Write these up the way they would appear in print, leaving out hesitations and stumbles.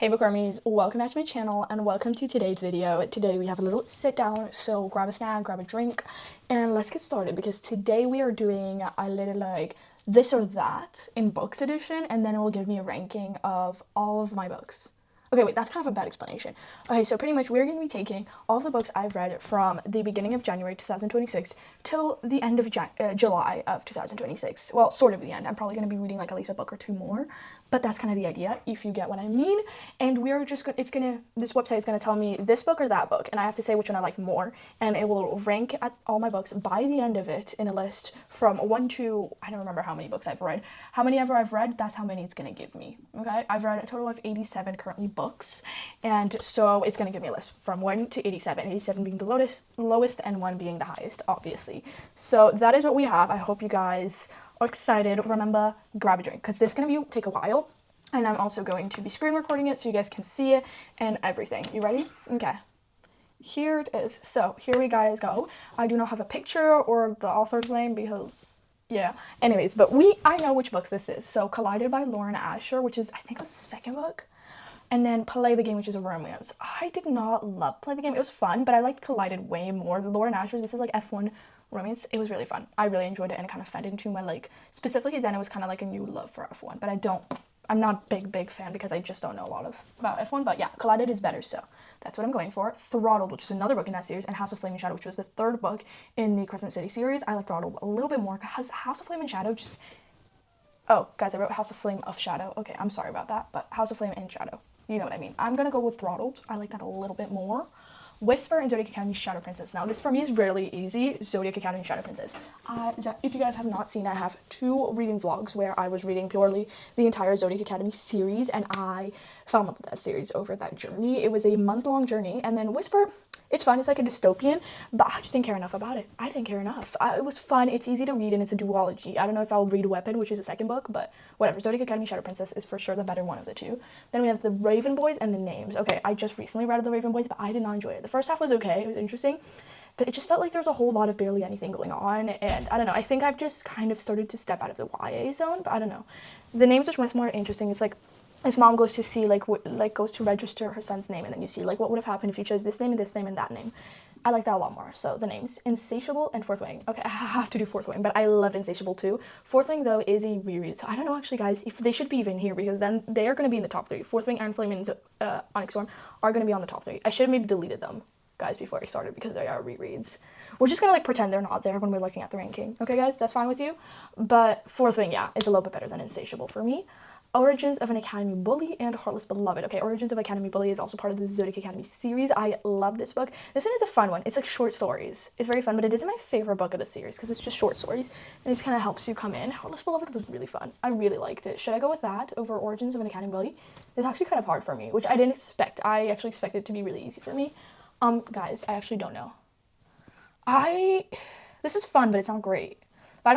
Hey bookwormies, welcome back to my channel and welcome to today's video. Today we have a little sit down, so grab a snack, grab a drink, and let's get started because today we are doing a little like this or that in books edition, and then it will give me a ranking of all of my books. Okay, wait, that's kind of a bad explanation. Okay, so pretty much we're going to be taking all the books I've read from the beginning of January 2026 till the end of July of 2026. Well, sort of the end. I'm probably going to be reading like at least a book or two more, but that's kind of the idea, if you get what I mean. And we're just going to, this website is going to tell me this book or that book, and I have to say which one I like more, and it will rank at all my books by the end of it in a list from 1 to, I don't remember how many books I've read. How many ever I've read, that's how many it's going to give me, okay? I've read a total of 87 currently books, and so it's going to give me a list from 1 to 87, 87 being the lowest and 1 being the highest, obviously. So that is what we have. I hope you guys are excited. Remember, grab a drink because this is going to take a while, and I'm also going to be screen recording it so you guys can see it and everything. You ready? Okay. Here it is. So here we guys go. I do not have a picture or the author's name because yeah. Anyways, but I know which books this is. So Collided by Lauren Asher, which is I think it was the second book. And then Play the Game, which is a romance. I did not love Play the Game. It was fun, but I liked Collided way more. Lauren Asher's, this is like F1 romance. It was really fun. I really enjoyed it and it kind of fed into my like, specifically then it was kind of like a new love for F1, but I'm not a big fan because I just don't know a lot about F1, but yeah, Collided is better, so that's what I'm going for. Throttled, which is another book in that series, and House of Flame and Shadow, which was the third book in the Crescent City series. I like Throttled a little bit more because House of Flame and Shadow just... Oh, guys, I wrote House of Flame of Shadow. Okay, I'm sorry about that, but House of Flame and Shadow. You know what I mean. I'm gonna go with Throttled. I like that a little bit more. Whisper and Zodiac Academy Shadow Princess. Now, this for me is really easy. Zodiac Academy Shadow Princess. If you guys have not seen, I have 2 reading vlogs where I was reading purely the entire Zodiac Academy series, and I fell in love with that series over that journey. It was a month-long journey, and then Whisper, it's fun. It's like a dystopian, but I just didn't care enough about it. I didn't care enough. It was fun. It's easy to read, and it's a duology. I don't know if I'll read Weapon, which is the second book, but whatever. Zodiac Academy Shadow Princess is for sure the better one of the 2. Then we have The Raven Boys and The Names. Okay, I just recently read The Raven Boys, but I did not enjoy it. The first half was okay. It was interesting, but it just felt like there was a whole lot of barely anything going on, and I don't know. I think I've just kind of started to step out of the YA zone, but I don't know. The Names was much more interesting. It's like his mom goes to see goes to register her son's name, and then you see like what would have happened if you chose this name and that name. I like that a lot more. So The Names, Insatiable, and Fourth Wing. Okay, I have to do Fourth Wing, but I love Insatiable too. Fourth Wing though is a reread, so I don't know actually, guys, if they should be even here because then they are going to be in the top 3. Fourth Wing, Iron Flame, and Onyx Storm are going to be on the top 3. I should have maybe deleted them, guys, before I started because they are rereads. We're just gonna like pretend they're not there when we're looking at the ranking. Okay, guys, that's fine with you. But Fourth Wing, yeah, is a little bit better than Insatiable for me. Origins of an Academy Bully and Heartless Beloved. Okay, Origins of Academy Bully is also part of the Zodiac Academy series. I love this book. This one is a fun one. It's like short stories. It's very fun, but it isn't my favorite book of the series because it's just short stories and it just kind of helps you come in. Heartless Beloved was really fun. I really liked it. Should I go with that over Origins of an Academy Bully? It's actually kind of hard for me, which I didn't expect. I actually expected it to be really easy for me. Guys, I actually don't know. This is fun, but it's not great. But I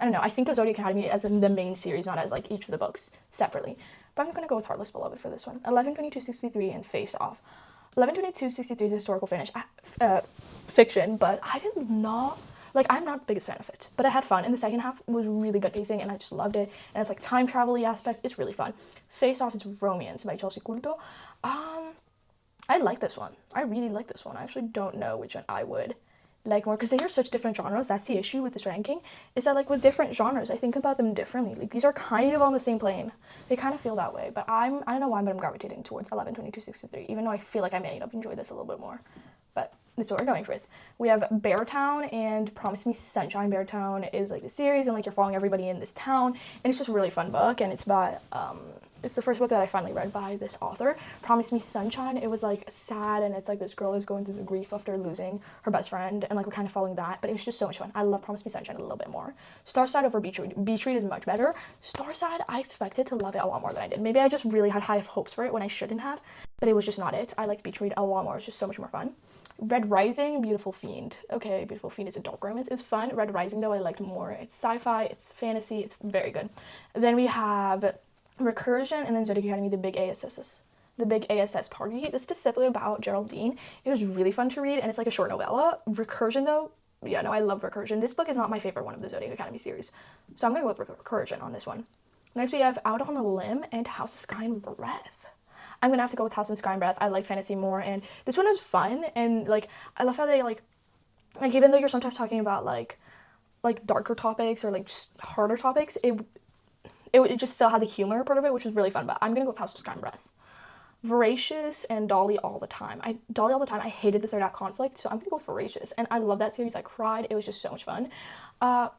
don't know. I think of Zodiac Academy as in the main series, not as like each of the books separately. But I'm gonna go with Heartless Beloved for this one. 11/22/63 and Face Off. 11/22/63 is a historical fiction, but I did not like. I'm not the biggest fan of it, but I had fun. And the second half was really good pacing, and I just loved it. And it's like time travel-y aspects. It's really fun. Face Off is Romance by Chelsea Culto. I like this one. I really like this one. I actually don't know which one I would like more because they are such different genres. That's the issue with this ranking, is that like with different genres I think about them differently. Like these are kind of on the same plane, they kind of feel that way, but I don't know why, but I'm gravitating towards 11/22/63, even though I feel like I may enjoy this a little bit more, but this is what we're going with. We have Beartown and Promise Me Sunshine. Beartown is like the series and like you're following everybody in this town, and it's just a really fun book, and it's by it's the first book that I finally read by this author. Promise Me Sunshine, it was like sad, and it's like this girl is going through the grief after losing her best friend, and like we're kind of following that, but it was just so much fun. I love Promise Me Sunshine a little bit more. Starside over Beach Read. Beach Read is much better. Starside, I expected to love it a lot more than I did. Maybe I just really had high hopes for it when I shouldn't have, but it was just not it. I liked Beach Read a lot more. It's just so much more fun. Red Rising, Beautiful Fiend. Okay, Beautiful Fiend is a dark romance. It was fun. Red Rising, though, I liked more. It's sci-fi, it's fantasy, it's very good. Then we have Recursion, and then Zodiac Academy, The Big ASS Party. This is specifically about Geraldine. It was really fun to read, and it's like a short novella. Recursion, though, yeah, no, I love Recursion. This book is not my favorite one of the Zodiac Academy series, so I'm going to go with Recursion on this one. Next, we have Out on a Limb and House of Sky and Breath. I'm gonna have to go with House of Sky and Breath. I like fantasy more, and this one was fun, and like I love how they like even though you're sometimes talking about like darker topics or like just harder topics, it just still had the humor part of it, which was really fun. But I'm gonna go with House of Sky and Breath. Voracious and Dolly All the Time. Dolly All the Time, I hated the third act conflict, so I'm gonna go with Voracious. And I love that series. I cried. It was just so much fun.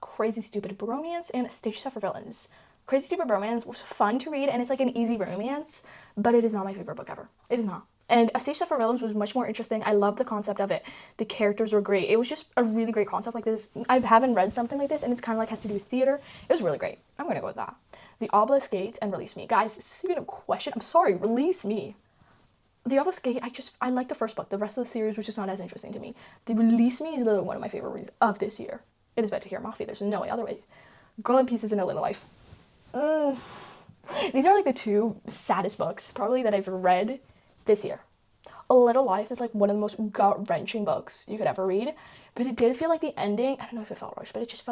Crazy Stupid Bromance and Stage Stuff for Villains. Crazy Stupid Bromance was fun to read, and it's like an easy romance, but it is not my favorite book ever. It is not. And A Stage Stuff for Villains was much more interesting. I love the concept of it. The characters were great. It was just a really great concept like this. I haven't read something like this, and it's kind of like has to do with theater. It was really great. I'm gonna go with that. The Obelisk Gate and Release Me. Guys, is this even a question? I'm sorry, Release Me. The Obelisk Gate, I like the first book. The rest of the series was just not as interesting to me. The Release Me is literally one of my favorite reads of this year. It is better to hear Mafia. There's no way otherwise. Girl in Pieces and A Little Life. These are like the two saddest books probably that I've read this year. A Little Life is like one of the most gut-wrenching books you could ever read, but it did feel like the ending, I don't know if it felt rushed, but it just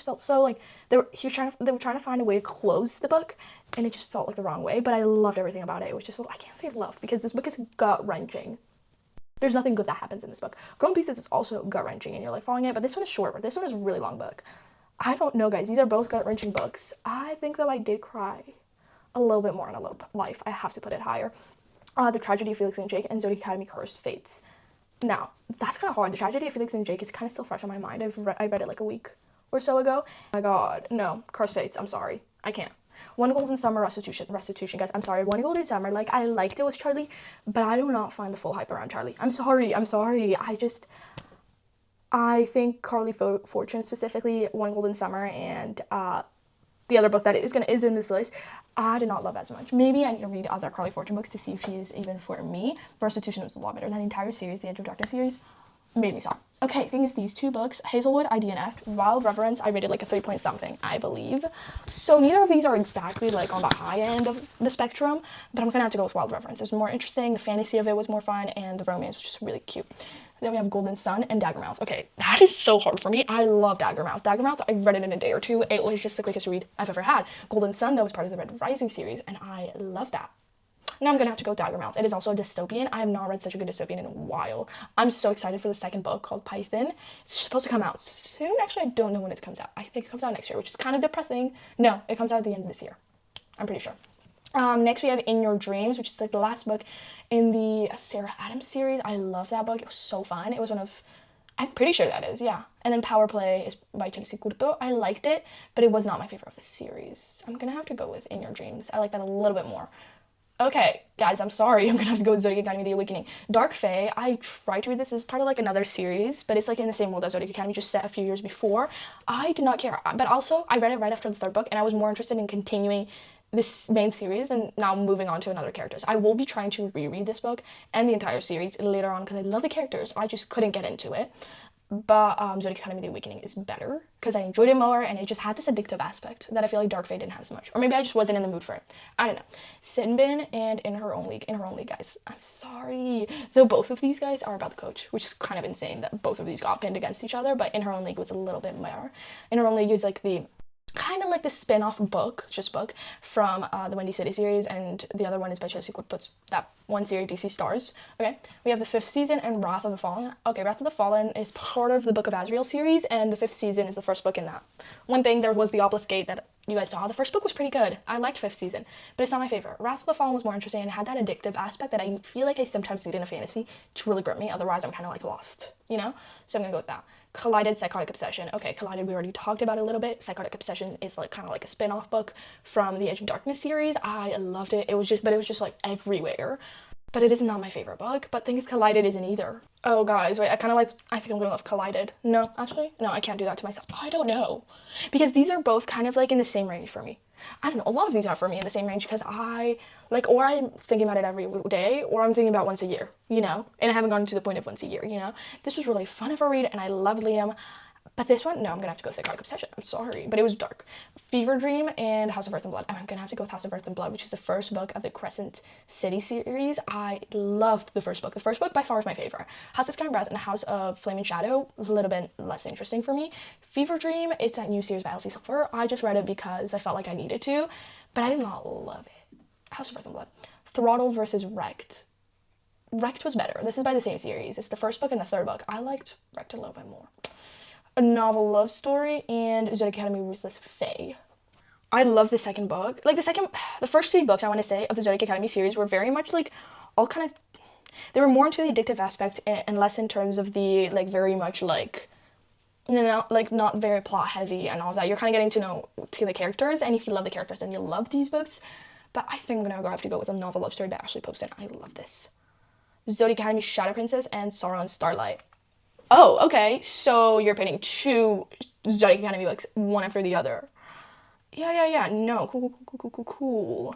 felt so like they were trying to find a way to close the book, and it just felt like the wrong way, but I loved everything about it. It was just, I can't say loved because this book is gut-wrenching. There's nothing good that happens in this book. Girl in Pieces is also gut-wrenching and you're like following it, but this one is shorter. This one is a really long book. I don't know, guys. These are both gut-wrenching books. I think though I did cry a little bit more in A Little Life. I have to put it higher. The Tragedy of Felix and Jake and Zodiac Academy Cursed Fates. Now, that's kind of hard. The Tragedy of Felix and Jake is kind of still fresh on my mind. I read it like a week or so ago. Oh my god, no. Cursed Fates, I'm sorry. I can't. One Golden Summer, Restitution, guys. I'm sorry. One Golden Summer, like, I liked it was Charlie, but I do not find the full hype around Charlie. I'm sorry. I think Carly Fortune, specifically One Golden Summer, and the other book that is in this list, I did not love as much. Maybe I need to read other Carly Fortune books to see if she is even for me. Restitution was a lot better. That entire series, the Edge of Darkness series, made me sob. Okay, thing is these two books, Hazelwood, I DNF'd, Wild Reverence, I rated like a 3 point something, I believe. So neither of these are exactly like on the high end of the spectrum, but I'm gonna have to go with Wild Reverence. It was more interesting, the fantasy of it was more fun, and the romance was just really cute. Then we have Golden Sun and Daggermouth. Okay, that is so hard for me. I love Daggermouth. Daggermouth, I read it in a day or two. It was just the quickest read I've ever had. Golden Sun, that was part of the Red Rising series, and I love that. Now I'm gonna have to go with Daggermouth. It is also a dystopian. I have not read such a good dystopian in a while. I'm so excited for the second book called Python. It's supposed to come out soon. Actually, I don't know when it comes out. I think it comes out next year, which is kind of depressing. No, it comes out at the end of this year. I'm pretty sure. Next we have In Your Dreams, which is like the last book in the Sarah Adams series. I love that book. It was so fun. It was one of, I'm pretty sure that is, yeah. And then Power Play is by Chelsea Curto. I liked it, but it was not my favorite of the series. I'm gonna have to go with In Your Dreams. I like that a little bit more. Okay, guys, I'm sorry. I'm gonna have to go with Zodiac Academy The Awakening. Dark Fae, I tried to read this as part of like another series, but it's like in the same world as Zodiac Academy, just set a few years before. I did not care, but also I read it right after the third book, and I was more interested in continuing this main series and now moving on to another characters. I will be trying to reread this book and the entire series later on because I love the characters. I just couldn't get into it. But Zodiac Academy The Awakening is better because I enjoyed it more and it just had this addictive aspect that I feel like Dark Fae didn't have as much. Or maybe I just wasn't in the mood for it. I don't know. Sinbin and In Her Own League. In Her Own League, guys. I'm sorry. Though both of these guys are about the coach, which is kind of insane that both of these got pinned against each other, but In Her Own League was a little bit more. In Her Own League is like the kind of like the spin-off book from the Windy City series, and the other one is by Chelsea Curto. It's that one series DC Stars. Okay, we have the 5th season and Wrath of the Fallen. Okay, Wrath of the Fallen is part of the Book of Azrael series, and the 5th season is the first book in that. One thing, there was the Obelisk Gate that you guys saw. The first book was pretty good. I liked 5th season, but it's not my favorite. Wrath of the Fallen was more interesting and had that addictive aspect that I feel like I sometimes need in a fantasy to really grip me. Otherwise, I'm kind of like lost, you know? So I'm gonna go with that. Collided, Psychotic Obsession. Okay, Collided, we already talked about it a little bit. Psychotic Obsession is like kind of like a spin-off book from the Edge of Darkness series. I loved it. It was just like everywhere. But it is not my favorite book. But thing is, Collided isn't either. Oh, guys, wait, I think I'm gonna love Collided. No, actually, no, I can't do that to myself. I don't know. Because these are both kind of like in the same range for me. I don't know, a lot of these are for me in the same range because I, like, or I'm thinking about it every day, or I'm thinking about once a year, you know? And I haven't gotten to the point of once a year, you know? This was really fun of a read, and I love Liam. But this one, no, I'm gonna have to go Psychotic Obsession. I'm sorry, but it was dark. Fever Dream and House of Earth and Blood. I'm gonna have to go with House of Earth and Blood, which is the first book of the Crescent City series. I loved the first book. The first book by far is my favorite. House of Sky and Breath and House of Flame and Shadow was a little bit less interesting for me. Fever Dream, it's that new series by Elsie Silver. I just read it because I felt like I needed to, but I did not love it. House of Earth and Blood. Throttled versus Wrecked. Wrecked was better. This is by the same series. It's the first book and the third book. I liked Wrecked a little bit more. A Novel Love Story and Zodiac Academy Ruthless Fae. I love the second book. Like the first 3 books I want to say of the Zodiac Academy series were very much like all kind of, they were more into the addictive aspect and less in terms of the like very much like, you know, like not very plot heavy and all that. You're kind of getting to know the characters, and if you love the characters then you'll love these books. But I think I'm gonna have to go with A Novel Love Story by Ashley Poston. I love this. Zodiac Academy Shadow Princess and Sorrow and Starlight. Oh, okay. So you're pitting 2 Zodiac Academy books, one after the other. Yeah. No, cool.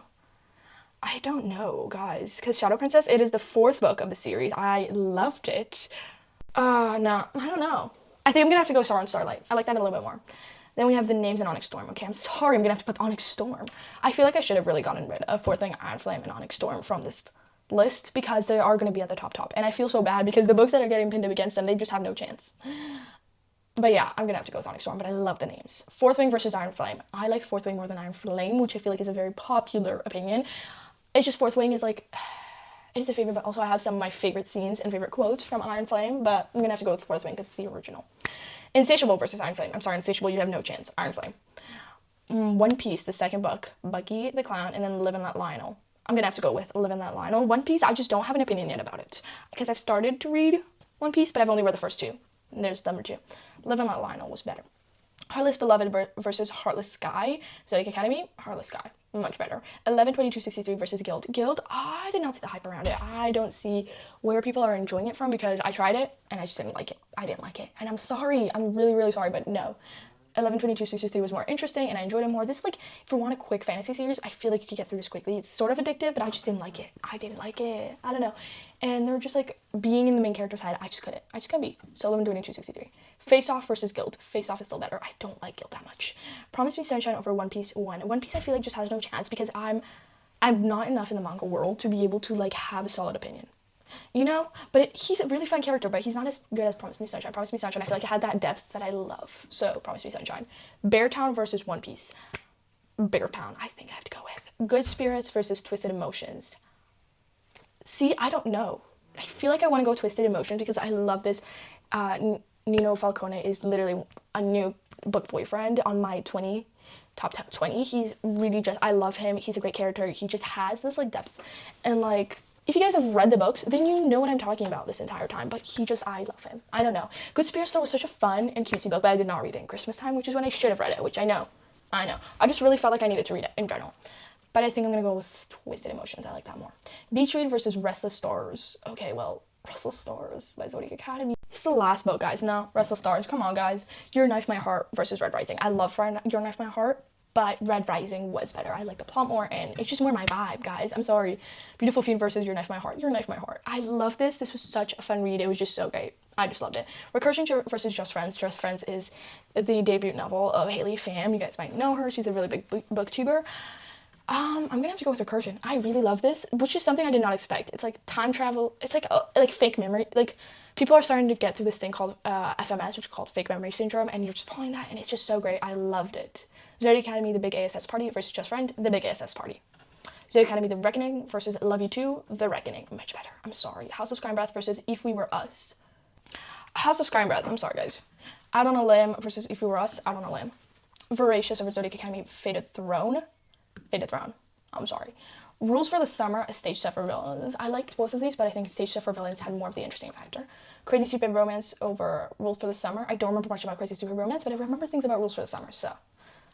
I don't know, guys, because Shadow Princess, it is the 4th book of the series. I loved it. No, I don't know. I think I'm gonna have to go Sorrow and Starlight. I like that a little bit more. Then we have The Names and Onyx Storm. Okay, I'm sorry, I'm gonna have to put Onyx Storm. I feel like I should have really gotten rid of Fourth Wing, Iron Flame, and Onyx Storm from this list because they are gonna be at the top. And I feel so bad because the books that are getting pinned up against them, they just have no chance. But yeah, I'm gonna have to go with Onyx Storm, but I love the names. Fourth Wing versus Iron Flame. I like Fourth Wing more than Iron Flame, which I feel like is a very popular opinion. It's just Fourth Wing is like, it is a favorite, but also I have some of my favorite scenes and favorite quotes from Iron Flame, but I'm gonna have to go with Fourth Wing because it's the original. Insatiable versus Iron Flame. I'm sorry, Insatiable, you have no chance. Iron Flame. One Piece, the second book. Bucky the Clown, and then Live and Let Lionel. I'm gonna have to go with Live and Let Lionel. One Piece, I just don't have an opinion yet about it because I've started to read One Piece, but I've only read the first 2. And there's number 2. Live and Let Lionel was better. Heartless Beloved versus Heartless Sky. Zodiac Academy, Heartless Sky. Much better. 11/22/63 versus Guild. Guild, I did not see the hype around it. I don't see where people are enjoying it from because I tried it and I just didn't like it. I didn't like it. And I'm sorry. I'm really, really sorry, but no. 11/22/63 was more interesting and I enjoyed it more. This, like, if you want a quick fantasy series, I feel like you could get through this quickly. It's sort of addictive, but I just didn't like it. I didn't like it. I don't know. And they're just like being in the main character side. I just couldn't be. So 11/22/63. Face Off versus Guild. Face Off is still better. I don't like Guild that much. Promise Me Sunshine over One Piece 1. One Piece I feel like just has no chance because I'm not enough in the manga world to be able to like have a solid opinion. You know, but he's a really fun character, but he's not as good as Promise Me Sunshine. Promise Me Sunshine, I feel like it had that depth that I love. So, Promise Me Sunshine. Beartown versus One Piece. Beartown, I think I have to go with. Good Spirits versus Twisted Emotions. See, I don't know. I feel like I want to go Twisted Emotions because I love this. Nino Falcone is literally a new book boyfriend on my top 20. He's really just, I love him. He's a great character. He just has this like depth and like, if you guys have read the books, then you know what I'm talking about this entire time. But I love him. I don't know. Good Spirits was such a fun and cutesy book, but I did not read it in Christmas time, which is when I should have read it, which I know. I just really felt like I needed to read it in general. But I think I'm going to go with Twisted Emotions. I like that more. Beach Read versus Restless Stars. Okay, well, Restless Stars by Zodiac Academy. This is the last book, guys. No, Restless Stars. Come on, guys. Your Knife My Heart versus Red Rising. I love Your Knife My Heart, but Red Rising was better. I like the plot more, and it's just more my vibe, guys. I'm sorry. Beautiful Fiend versus Your Knife My Heart. Your Knife My Heart. I love this. This was such a fun read. It was just so great. I just loved it. Recursion versus Just Friends. Just Friends is the debut novel of Haley Pham. You guys might know her. She's a really big booktuber. I'm gonna have to go with Recursion. I really love this, which is something I did not expect. It's like time travel. It's like fake memory. Like, people are starting to get through this thing called FMS, which is called fake memory syndrome, and you're just following that, and it's just so great. I loved it. Zodiac Academy, The Big ASS Party versus Just Friend, The Big ASS Party. Zodiac Academy, The Reckoning versus Love You Too, The Reckoning. Much better. I'm sorry. House of Sky and Breath versus If We Were Us. House of Sky and Breath. I'm sorry, guys. Out on a Limb versus If We Were Us. Out on a Limb. Voracious over Zodiac Academy, Fated Throne. Fated Throne. I'm sorry. Rules for the Summer, A Stage Set for Villains. I liked both of these, but I think Stage Set for Villains had more of the interesting factor. Crazy Stupid Romance over Rules for the Summer. I don't remember much about Crazy Stupid Romance, but I remember things about Rules for the Summer, so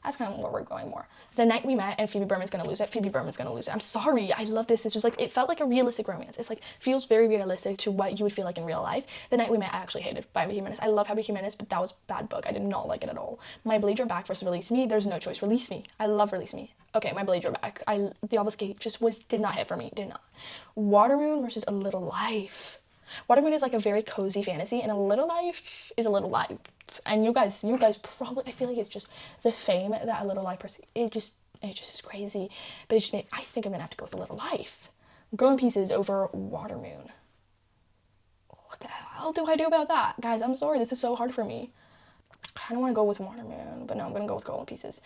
that's kind of where we're going more. The Night We Met and Phoebe Berman's Gonna Lose It. Phoebe Berman's Gonna Lose It. I'm sorry. I love this. This was like, it felt like a realistic romance. It's like, feels very realistic to what you would feel like in real life. The Night We Met, I actually hated by Abby Jimenez. I love Abby Jimenez, but that was a bad book. I did not like it at all. My Blade Your Back versus Release Me. There's no choice. Release Me. I love Release Me. Okay, My Blade Your Back. The Obelisk just did not hit for me. Did not. Watermoon versus A Little Life. Watermoon is like a very cozy fantasy, and A Little Life is A Little Life. And you guys probably, I feel like it's just the fame that A Little Life, it just is crazy. But it just made, I think I'm gonna have to go with A Little Life. Girl in Pieces over Watermoon. What the hell do I do about that? Guys, I'm sorry, this is so hard for me. I don't want to go with Watermoon, but no, I'm gonna go with Girl in Pieces.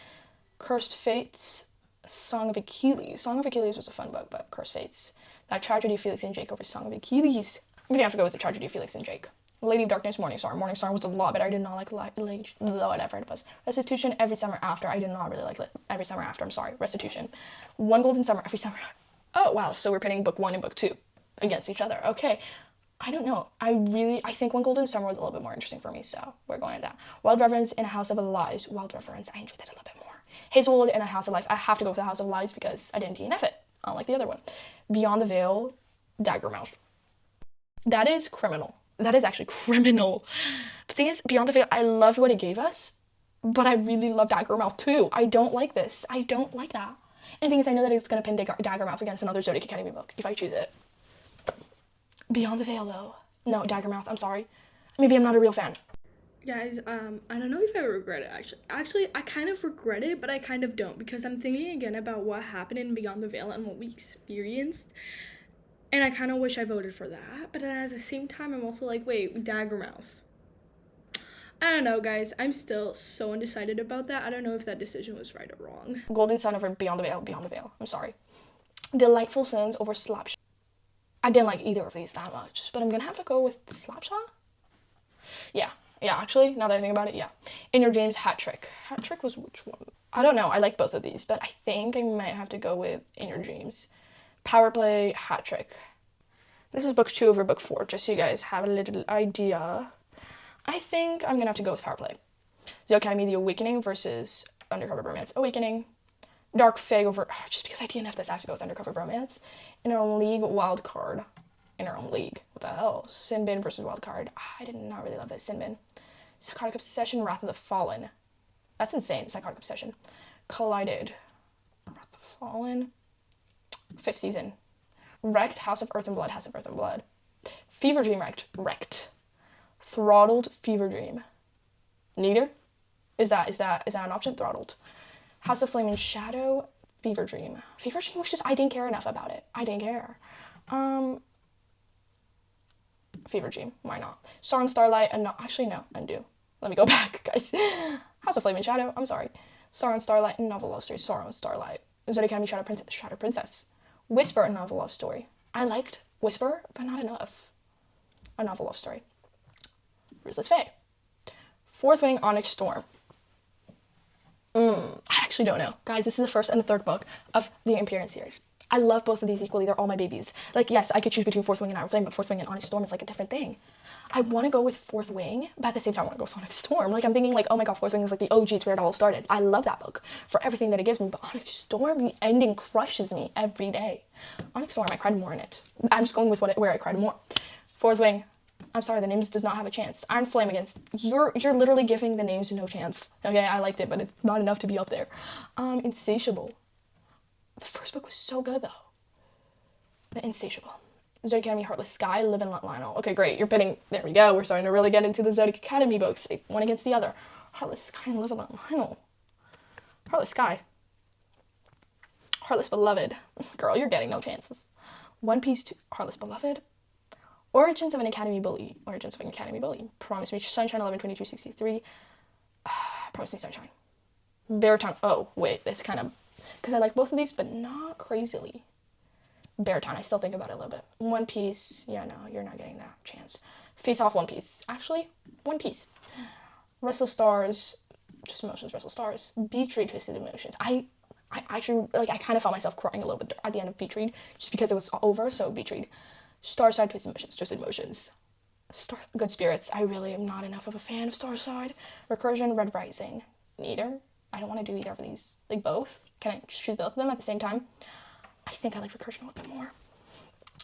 Cursed Fates Song of Achilles. Song of Achilles was a fun book, but Cursed Fates. That Tragedy of Felix and Jake over Song of Achilles. I'm gonna have to go with the Tragedy of Felix and Jake. Lady of Darkness, Morning Star. Morning Star was a lot better. I did not like whatever it was. Restitution, Every Summer After. I did not really like Every Summer After. I'm sorry. Restitution. One Golden Summer, Every Summer. Oh, wow. So we're pitting book 1 and book 2 against each other. Okay. I don't know. I think One Golden Summer was a little bit more interesting for me, so we're going with that. Wild Reverence in a House of Lies. Wild Reverence, I enjoyed that a little bit more. Hazelwood in a House of Life. I have to go with the House of Lies because I didn't DNF it, unlike the other one. Beyond the Veil, Daggermouth. That is criminal. That is actually criminal. The thing is, Beyond the Veil, I loved what it gave us, but I really love Daggermouth too. I don't like this. I don't like that. And the thing is, I know that it's going to pin Daggermouth against another Zodiac Academy book if I choose it. Beyond the Veil, though. No, Daggermouth, I'm sorry. Maybe I'm not a real fan. Guys, I don't know if I regret it, actually. Actually, I kind of regret it, but I kind of don't, because I'm thinking again about what happened in Beyond the Veil and what we experienced. And I kind of wish I voted for that, but then at the same time, I'm also like, wait, Daggermouth. I don't know, guys. I'm still so undecided about that. I don't know if that decision was right or wrong. Golden Sun over Beyond the Veil, Beyond the Veil. I'm sorry. Delightful Sins over Slapshot. I didn't like either of these that much, but I'm gonna have to go with Slapshot. Yeah, actually, now that I think about it, yeah. In Your Dreams, Hat Trick. Hat Trick was which one? I don't know. I like both of these, but I think I might have to go with In Your Dreams. Power Play, Hat Trick. This is book 2 over book 4, just so you guys have a little idea. I think I'm gonna have to go with Power Play. The Academy, The Awakening versus Undercover Bromance, Awakening. Dark Fae over, just because I DNF this, I have to go with Undercover Bromance. In Our Own League, Wild Card. In Our Own League, what the hell? Sinbin versus Wild Card. I did not really love this, Sinbin. Psychotic Obsession, Wrath of the Fallen. That's insane, Psychotic Obsession. Collided. Wrath of the Fallen. 5th season. Wrecked, House of Earth and Blood, House of Earth and Blood. Fever Dream, Wrecked. Throttled, Fever Dream. Neither? Is that an option? Throttled. House of Flame and Shadow, Fever Dream. Fever Dream was just, I didn't care enough about it. I didn't care. Fever Dream, why not? Star and Starlight, and no, actually no, undo. Let me go back, guys. House of Flame and Shadow, I'm sorry. Star and Starlight, Novel Love Story, Sorrow and Starlight. Zodiac Academy, Shadow Princess. Whisper, a Novel Love Story. I liked Whisper, but not enough. A Novel Love Story. Ruthless Fae. Fourth Wing, Onyx Storm. I actually don't know. Guys, this is the first and the third book of the Empyrean series. I love both of these equally. They're all my babies. Like, yes, I could choose between Fourth Wing and Iron Flame, but Fourth Wing and Onyx Storm is like a different thing. I want to go with Fourth Wing, but at the same time, I want to go with Onyx Storm. Like, I'm thinking like, oh my god, Fourth Wing is like the OG, it's where it all started. I love that book for everything that it gives me, but Onyx Storm, the ending crushes me every day. Onyx Storm, I cried more in it. I'm just going with where I cried more. Fourth Wing, I'm sorry, the names does not have a chance. Iron Flame against, you're literally giving the names no chance. Okay, I liked it, but it's not enough to be up there. Insatiable. The first book was so good, though. The Insatiable. Zodiac Academy, Heartless Sky, Live and Let Lionel. Okay, great, you're pitting, there we go, we're starting to really get into the Zodiac Academy books, one against the other. Heartless Sky and Live and Let Lionel. Heartless Sky. Heartless Beloved. Girl, you're getting no chances. One Piece 2, Heartless Beloved. Origins of an Academy Bully. Origins of an Academy Bully. Promise Me Sunshine, 11/22/63. Promise Me Sunshine. Beartown. Oh, wait, this kind of, because I like both of these, but not crazily. Beartown, I still think about it a little bit. One Piece. Yeah, no, you're not getting that chance. Face Off, One Piece. Actually, One Piece. Wrestle Stars. Just Emotions, Wrestle Stars. Beach Read, Twisted Emotions. I actually, like, I kind of felt myself crying a little bit at the end of Beach Read, just because it was over, so Beach Read. Starside, Twisted Emotions. Good Spirits. I really am not enough of a fan of Starside. Recursion, Red Rising. Neither. I don't want to do either of these. Like, both. Can I choose both of them at the same time? I think I like Recursion a little bit more.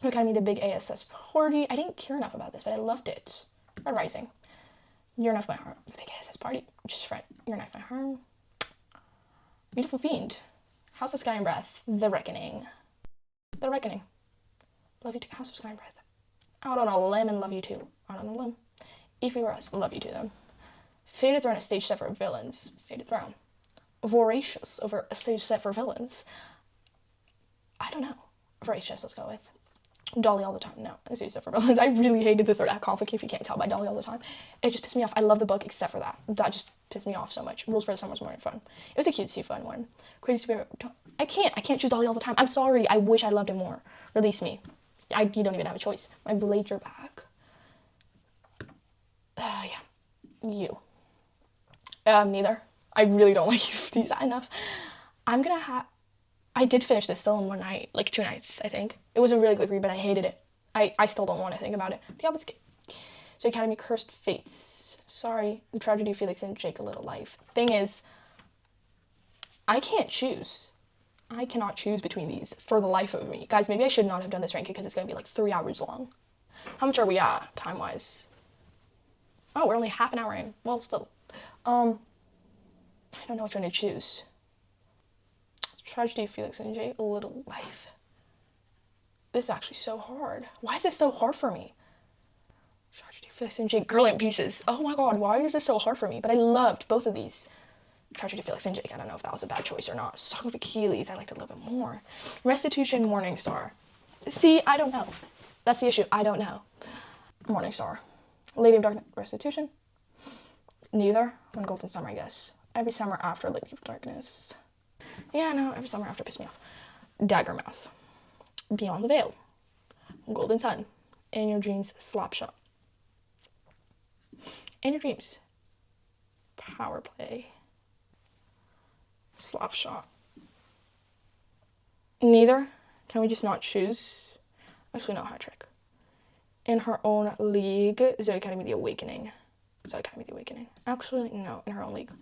Academy, The Big ASS Party. I didn't care enough about this, but I loved it. Red Rising. You're Enough My Heart. The Big ASS Party. Just friend. You're Enough My Heart. Beautiful Fiend. House of Sky and Breath. The Reckoning. The Reckoning. Love You Too. House of Sky and Breath. Out on a Limb and Love You Too. Out on a Limb. If We Were Us. Love You Too, then. Fated Throne, a stage set for villains. Fated Throne. Voracious over a stage set for villains. I don't know. Voracious, let's go with. Dolly all the time. No, Staged Up for Villains. I really hated the third act conflict, if you can't tell, by Dolly all the time. It just pissed me off. I love the book except for that. That just pissed me off so much. Rules for the Summer was more fun. It was a cutesy fun one. Crazy Spirit. I can't choose Dolly all the time. I'm sorry. I wish I loved it more. Release me. You don't even have a choice. My blades are back. Yeah. You. Neither. I really don't like these enough. I did finish this still in one night, like 2 nights, I think. It was a really quick read, but I hated it. I still don't want to think about it. The Obfuscate. So Academy, Cursed Fates. Sorry. The Tragedy of Felix and Jake, A Little Life. Thing is, I can't choose. I cannot choose between these for the life of me. Guys, maybe I should not have done this ranking because it's going to be like 3 hours long. How much are we at, time-wise? Oh, we're only half an hour in. Well, still. I don't know which one to choose. Tragedy of Felix and Jake, A Little Life. This is actually so hard. Why is this so hard for me? Tragedy of Felix and Jake, Girl in Pieces. Oh my god, why is this so hard for me? But I loved both of these. Tragedy of Felix and Jake, I don't know if that was a bad choice or not. Song of Achilles, I liked it a little bit more. Restitution, Morning Star. See, I don't know. That's the issue, I don't know. Morning Star. Lady of Darkness, Restitution. Neither. One Golden Summer, I guess. Every summer after Lady of Darkness. Yeah, no, every summer after pissed me off. Daggermouth. Beyond the Veil. Golden Sun. In Your Dreams, Slapshot. In Your Dreams. Power Play. Slapshot. Neither. Can we just not choose? Actually, no, Hat Trick. In Her Own League. Zoe Academy, The Awakening. Zoe Academy, The Awakening. Actually, no, In Her Own League.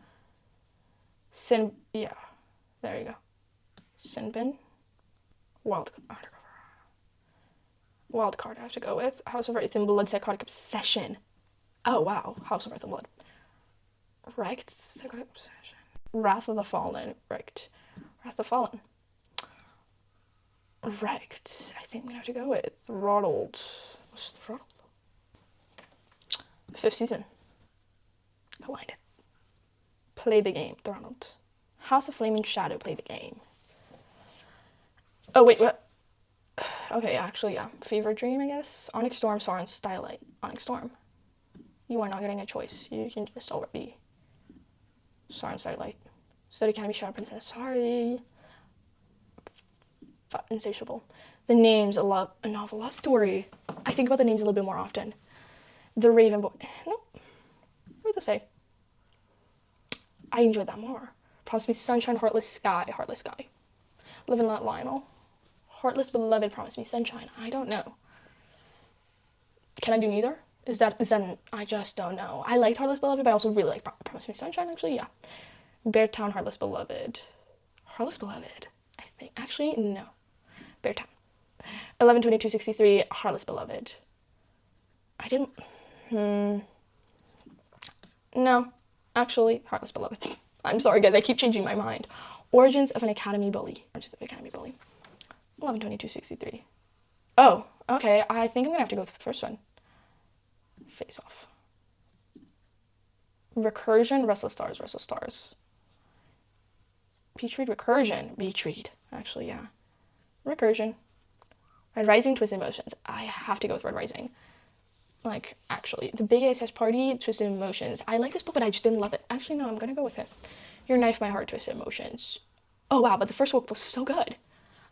Yeah. There you go. Sinbin. Wildcard I have to go with. House of Wraith and Blood, Psychotic Obsession. Oh, wow. House of Wraith and Blood. Wrecked, Psychotic Obsession. Wrath of the Fallen. Wrecked. Wrath of the Fallen. Wrecked. I think I'm gonna have to go with Throttled. What's Throttled? The 5th season. Blinded. Play the Game. Throttled. House of Flaming Shadow. Play the Game. Oh, wait, what? Okay, actually, yeah. Fever Dream, I guess. Onyx Storm, Sauron, Starlight. Onyx Storm. You are not getting a choice. You can just already. Sauron, Starlight. Study Academy, Shadow Princess. Sorry. Insatiable. The Names, a novel love story. I think about the names a little bit more often. The Raven Boy. Nope. Read this way. I enjoyed that more. Promise Me Sunshine, Heartless Sky. Heartless Sky. Live and Let Lionel. Heartless Beloved, Promise Me Sunshine. I don't know. Can I do neither? Is that I just don't know. I liked Heartless Beloved, but I also really like Promise Me Sunshine, actually, yeah. Beartown, Heartless Beloved. Heartless Beloved, I think. Actually, no. Beartown. 11/22/63, Heartless Beloved. I didn't. No. Actually, Heartless Beloved. I'm sorry, guys. I keep changing my mind. Origins of an Academy Bully. Origins of an Academy Bully. 11/22/63. Oh, okay. I think I'm gonna have to go with the first one. Face Off. Recursion, Restless Stars, Restless Stars. Beach Read, Recursion. Beach Read. Actually, yeah. Recursion. Red Rising, Twisted Emotions. I have to go with Red Rising. Like, actually. The Big ASS Party, Twisted Emotions. I like this book, but I just didn't love it. Actually, no, I'm gonna go with it. Your Knife, My Heart, Twisted Emotions. Oh, wow, but the first book was so good.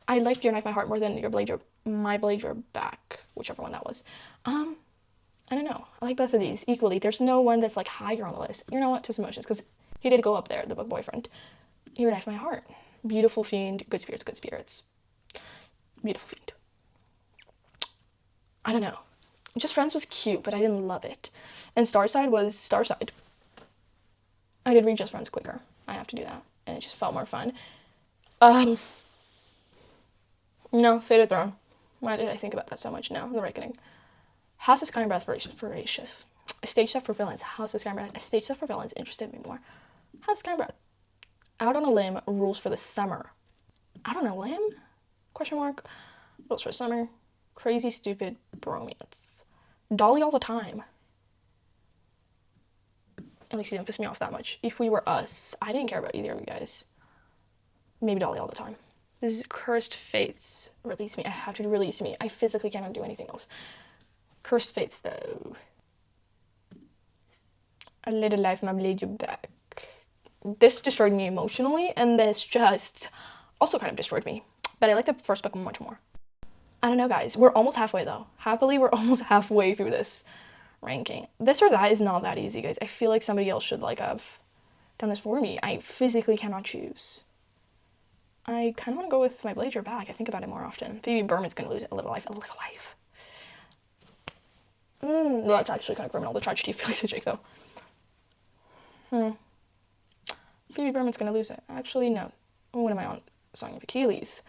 I liked Your Knife, My Heart more than My Blade, Your Back, whichever one that was. I don't know. I like both of these equally. There's no one that's like higher on the list. You know what? Twisted Emotions, because he did go up there, the book boyfriend. Your Knife, My Heart. Beautiful Fiend, Good Spirits, Good Spirits. Beautiful Fiend. I don't know. Just Friends was cute, but I didn't love it. And Starside was Starside. I did read Just Friends quicker. I have to do that. And it just felt more fun. No, Fated Throne. Why did I think about that so much now? The Reckoning. House of Sky and Breath, Voracious. A Stage Set for Villains. House of Sky and Breath. A Stage Set for Villains interested me more. House of Sky and Breath. Out on a Limb, Rules for the Summer. Out on a Limb? Question mark. Rules for the Summer. Crazy Stupid Bromance. Dolly All the Time. At least he didn't piss me off that much. If We Were Us. I didn't care about either of you guys. Maybe Dolly All the Time. This is cursed fates. Release me. I have to release me. I physically cannot do anything else. Cursed fates, though. A little life, my bleed you back. This destroyed me emotionally, and this just also kind of destroyed me. But I like the first book much more. I don't know, guys. We're almost halfway, though. Happily, we're almost halfway through this ranking. This or that is not that easy, guys. I feel like somebody else should, like, have done this for me. I physically cannot choose. I kind of want to go with my blade your back. I think about it more often. Phoebe Berman's going to lose it. A little life. A little life. That's actually kind of criminal. The tragedy of Felix and Jake, though. Phoebe Berman's going to lose it. Actually, no. What am I on? Song of Achilles.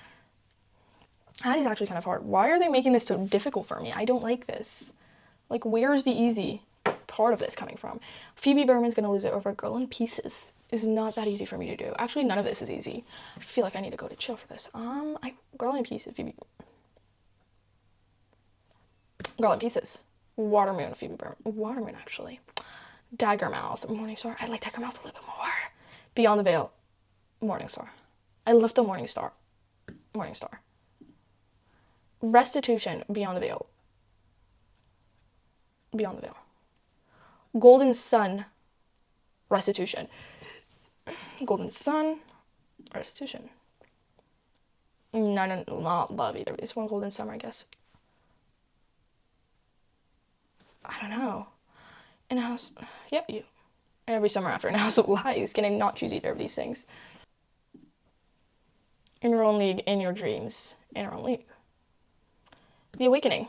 That is actually kind of hard. Why are they making this so difficult for me? I don't like this. Like, where's the easy part of this coming from? Phoebe Berman's going to lose it over Girl in Pieces. Is not that easy for me to do. Actually, none of this is easy. I feel like I need to go to chill for this. Girl in Pieces, Phoebe. Girl in Pieces. Watermoon, Phoebe Berman. Watermoon, actually. Daggermouth, Morningstar. I like Daggermouth a little bit more. Beyond the Veil, Morningstar. I love the Morningstar. Morningstar. Restitution, Beyond the Veil. Beyond the Veil. Golden Sun, Restitution. Golden Sun, Restitution. No, not love either. This one, Golden Summer, I guess. I don't know. In a House, yep, you. Every Summer After, in a House of Lies. Can I not choose either of these things? In Your Own League, In Your Dreams. In Your Own League. The Awakening.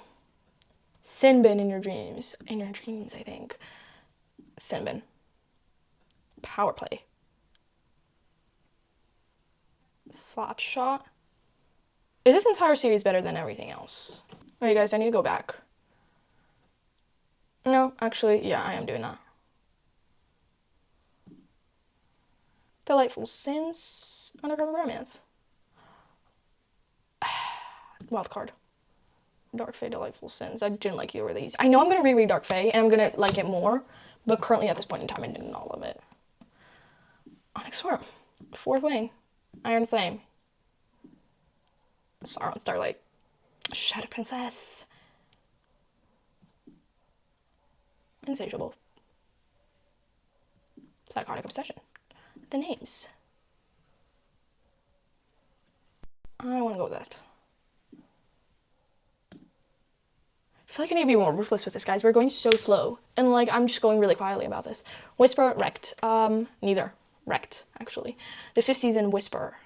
Sinbin, In Your Dreams. In Your Dreams, I think. Sinbin. Power Play. Slapshot. Is this entire series better than everything else? Okay, guys, I need to go back. No, actually, yeah, I am doing that. Delightful Sins. Undercover Romance. Wild card. Dark Fae, Delightful Sins. I didn't like either of these. I know I'm going to reread Dark Fae, and I'm going to like it more, but currently at this point in time, I didn't all of it. Onyx Storm. Fourth Wing. Iron Flame. Sauron Starlight. Shadow Princess. Insatiable. Psychotic Obsession. The Names. I want to go with that. I feel like I need to be more ruthless with this, guys. We're going so slow. And, like, I'm just going really quietly about this. Whisper, Wrecked. Neither. Wrecked, actually. The fifth season, Whisper.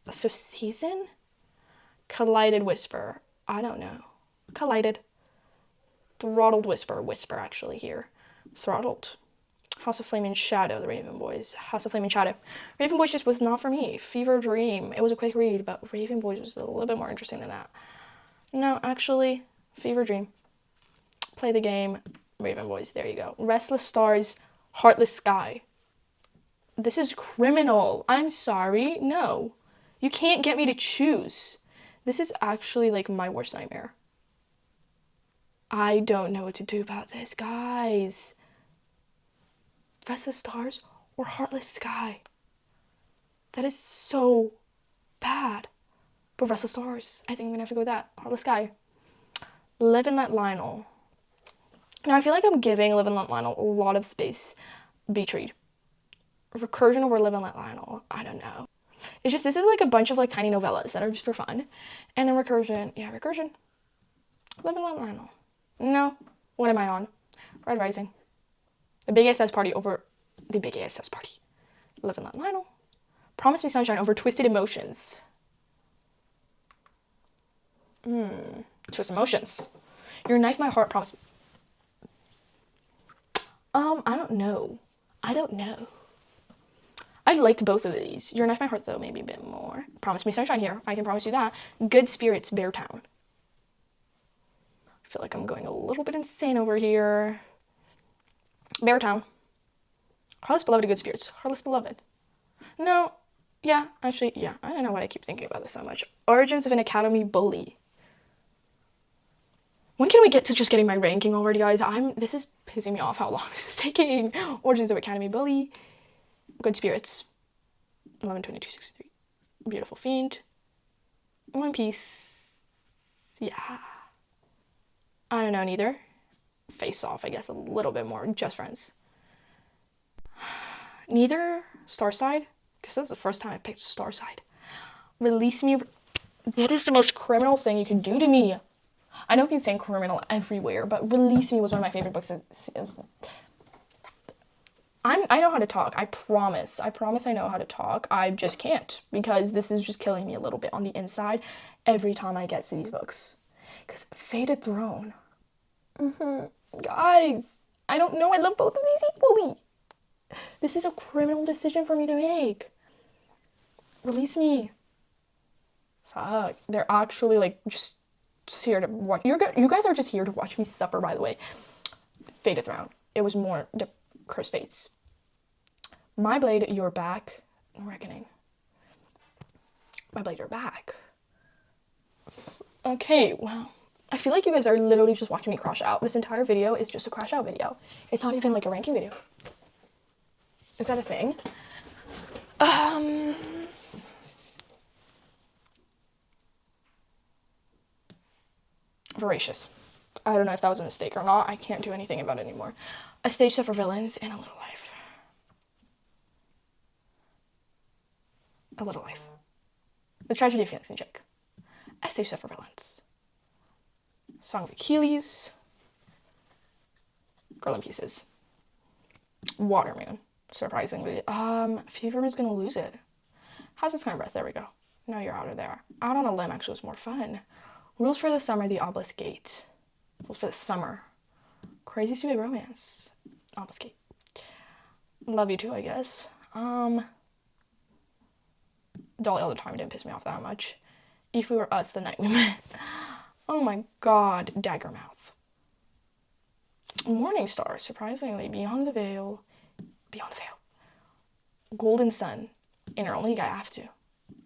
The fifth season? Collided Whisper. I don't know. Collided. Throttled Whisper. Whisper, actually, here. Throttled. House of Flame and Shadow, The Raven Boys. House of Flame and Shadow. Raven Boys just was not for me. Fever Dream. It was a quick read, but Raven Boys was a little bit more interesting than that. No, actually, Fever Dream. Play the Game. Raven Boys. There you go. Restless Stars. Heartless Sky. This is criminal. I'm sorry. No. You can't get me to choose. This is actually, like, my worst nightmare. I don't know what to do about this, guys. Restless Stars or Heartless Sky. That is so bad. But Restless Stars, I think I'm gonna have to go with that. Heartless Sky. Live and Let Lionel. Now I feel like I'm giving Live and Let Lionel a lot of space. Beach read. Recursion over Live and Let Lionel. I don't know. It's just, this is like a bunch of like tiny novellas that are just for fun. And then Recursion. Yeah, Recursion. Live and Let Lionel. No. What am I on? Red Rising. The Big ASS Party over The Big ASS Party. Live and Let Lionel. Promise Me Sunshine over Twisted Emotions. Twisted Emotions. Your Knife My Heart, Promise Me. I don't know. I liked both of these. Your Knife My Heart, though, maybe a bit more. Promise Me Sunshine here. I can promise you that. Good Spirits, Beartown. I feel like I'm going a little bit insane over here. Beartown. Heartless Beloved, Good Spirits. Heartless Beloved. No. Yeah, actually, yeah. I don't know why I keep thinking about this so much. Origins of an Academy Bully. When can we get to just getting my ranking already, guys? This is pissing me off how long this is taking. Origins of Academy Bully. Good Spirits. 11/22/63. Beautiful Fiend. One Piece. Yeah. I don't know, neither. Face Off, I guess, a little bit more. Just Friends. Neither. Starside, because that's the first time I picked Starside. Release Me. That is the most criminal thing you can do to me. I know he's saying criminal everywhere, but Release Me was one of my favorite books. I know how to talk. I promise. I promise I know how to talk. I just can't because this is just killing me a little bit on the inside every time I get to these books. Because Fated Throne. Guys, I don't know. I love both of these equally. This is a criminal decision for me to make. Release Me. Fuck. They're actually like just here to watch. You guys are just here to watch me suffer, by the way. Fated Throne. It was more the Cursed Fates. My Blade, You're Back. Reckoning. My Blade, You're Back. Okay, well, I feel like you guys are literally just watching me crash out. This entire video is just a crash out video. It's not even like a ranking video. Is that a thing? Voracious. I don't know if that was a mistake or not. I can't do anything about it anymore. A Stage Set for Villains and A Little Life. A Little Life. The Tragedy of Felix and Jake. A Stage Set for Villains. Song of Achilles. Girl in Pieces. Water Moon. Surprisingly. Feverman's gonna lose it. How's this kind of breath? There we go. No, you're out of there. Out on a Limb actually was more fun. Rules for the Summer, The Obelisk Gate. Rules for the Summer. Crazy Stupid Romance. Obelisk Gate. Love You Too, I guess. Dolly All the Time didn't piss me off that much. If We Were Us, The Night We Met. Oh my god. Daggermouth. Morning Star, surprisingly. Beyond the Veil. Beyond the Veil. Golden Sun. Inner League, I have to.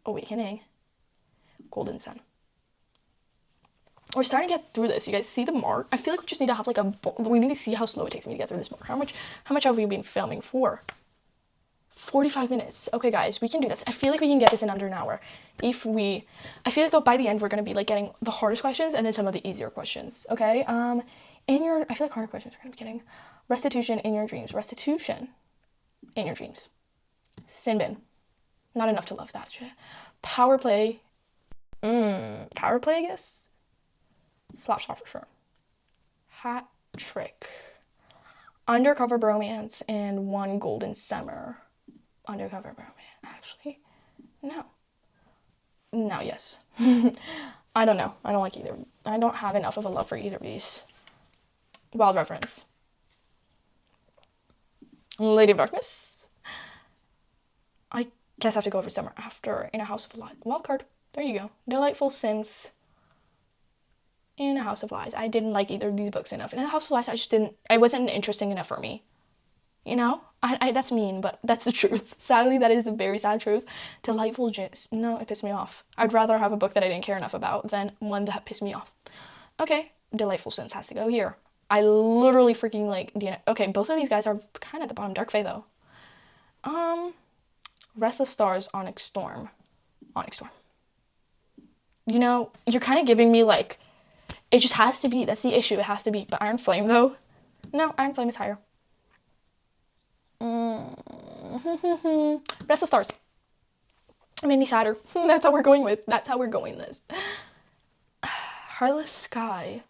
Awakening. Golden Sun. We're starting to get through this. You guys see the mark? I feel like we just need to have like we need to see how slow it takes me to get through this mark. How much have we been filming for? 45 minutes. Okay, guys, we can do this. I feel like we can get this in under an hour. I feel like though by the end we're gonna be like getting the hardest questions and then some of the easier questions. Okay. I feel like harder questions we're gonna be getting. Restitution in Your Dreams. Restitution in Your Dreams. Sinbin. Not enough to love that shit. Power Play. Power Play, I guess. Slapshot for sure. Hat Trick. Undercover Bromance and One Golden Summer. Undercover Bromance. Actually, no. No, yes. I don't know. I don't like either. I don't have enough of a love for either of these. Wild Reference. Lady of Darkness. I guess I have to go over Summer after In a House of Lies. Wild card. There you go. Delightful Sins. In a House of Lies. I didn't like either of these books enough. In a House of Lies, I wasn't interesting enough for me. You know? That's mean, but that's the truth. Sadly, that is the very sad truth. Delightful Gist. No, it pissed me off. I'd rather have a book that I didn't care enough about than one that pissed me off. Okay, Delightful Sins has to go here. I literally freaking like Deanna. Okay, both of these guys are kind of at the bottom. Dark Fae, though. Restless Stars, Onyx Storm. Onyx Storm. You know, you're kind of giving me like, it just has to be. That's the issue. It has to be. But Iron Flame, though. No, Iron Flame is higher. Restless Stars. It made me sadder. That's how we're going with. That's how we're going this. Heartless Sky.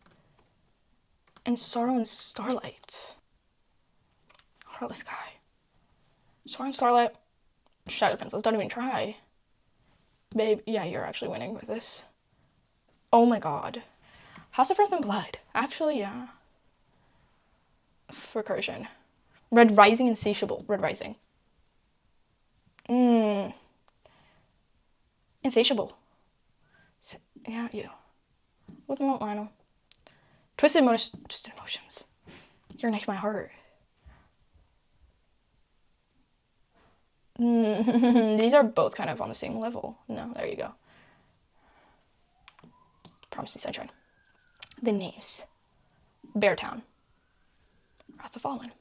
And Sorrow and Starlight. Heartless Sky. Sorrow and Starlight. Shadow Pencils. Don't even try. Babe, yeah, you're actually winning with this. Oh my god. House of Earth and Blood. Actually, yeah. Recursion. Red Rising, Insatiable. Red Rising. Insatiable. Yeah, you. What about Lionel? Twisted Emotions. You're next to my heart. These are both kind of on the same level. No, there you go. Promise Me Sunshine. The Names. Beartown. Wrath of Fallen.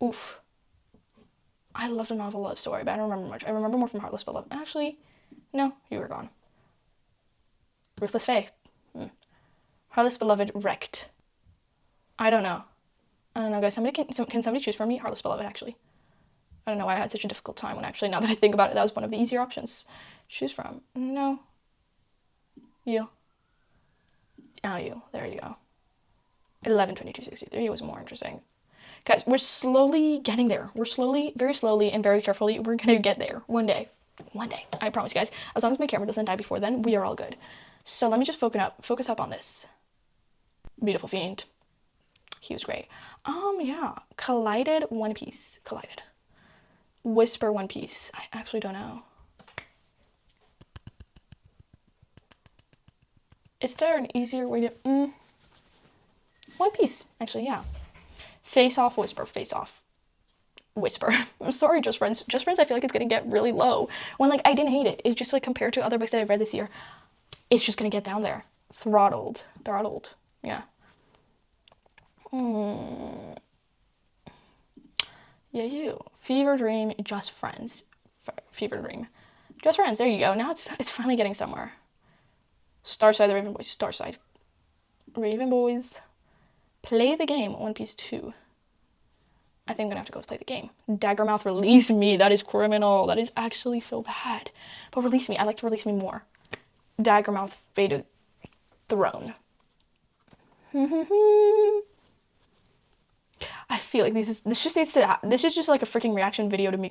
Oof. I loved a novel love story, but I don't remember much. I remember more from Heartless but Love. Actually, no, you were gone. Ruthless Fae. Heartless Beloved wrecked. I don't know. Guys. Can somebody choose for me? Heartless Beloved, actually. I don't know why I had such a difficult time when actually, now that I think about it, that was one of the easier options to choose from. No. You. Oh, you. There you go. 11/22/63 was more interesting. Guys, we're slowly getting there. We're slowly, very slowly, and very carefully, we're gonna get there one day. One day. I promise you guys. As long as my camera doesn't die before then, we are all good. So let me just focus up on this. Beautiful Fiend. He was great. Yeah. Collided One Piece. Collided. Whisper One Piece. I actually don't know. Is there an easier way to... One Piece. Actually, yeah. Face Off Whisper. Face Off Whisper. I'm sorry, Just Friends. Just Friends, I feel like it's gonna get really low. When, like, I didn't hate it. It's just, like, compared to other books that I've read this year, it's just gonna get down there. Throttled. Yeah. Yeah, you. Fever Dream, Just Friends. Fever Dream. Just Friends, there you go. Now it's finally getting somewhere. Starside, the Raven Boys. Starside. Raven Boys. Play the Game, One Piece 2. I think I'm gonna have to go with Play the Game. Daggermouth, Release Me. That is criminal. That is actually so bad. But Release Me. I like to Release Me more. Daggermouth, Fated Throne. I feel like this is just like a freaking reaction video to me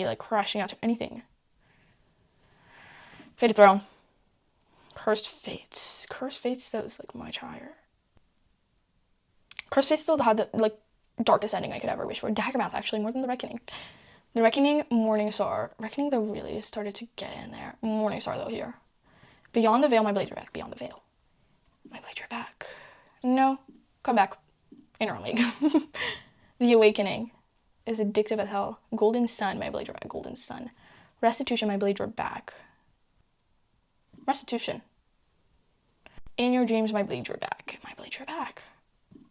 like crashing out to anything. Fated Throne. Cursed Fates. That was like much higher. Cursed Fates still had the like darkest ending I could ever wish for. Daggermouth, actually, more than The Reckoning. The Reckoning, Morningstar. Reckoning, though, really started to get in there. Morningstar, though, here. Beyond the Veil, My Blades Are Back. Beyond the Veil. My Blades Are Back. No. Come back. Inner League. The Awakening is addictive as hell. Golden Sun, My Blades Are Back. Golden Sun. Restitution, My Blades Are Back. Restitution. In Your Dreams, My Blades Are Back. My Blades Are Back.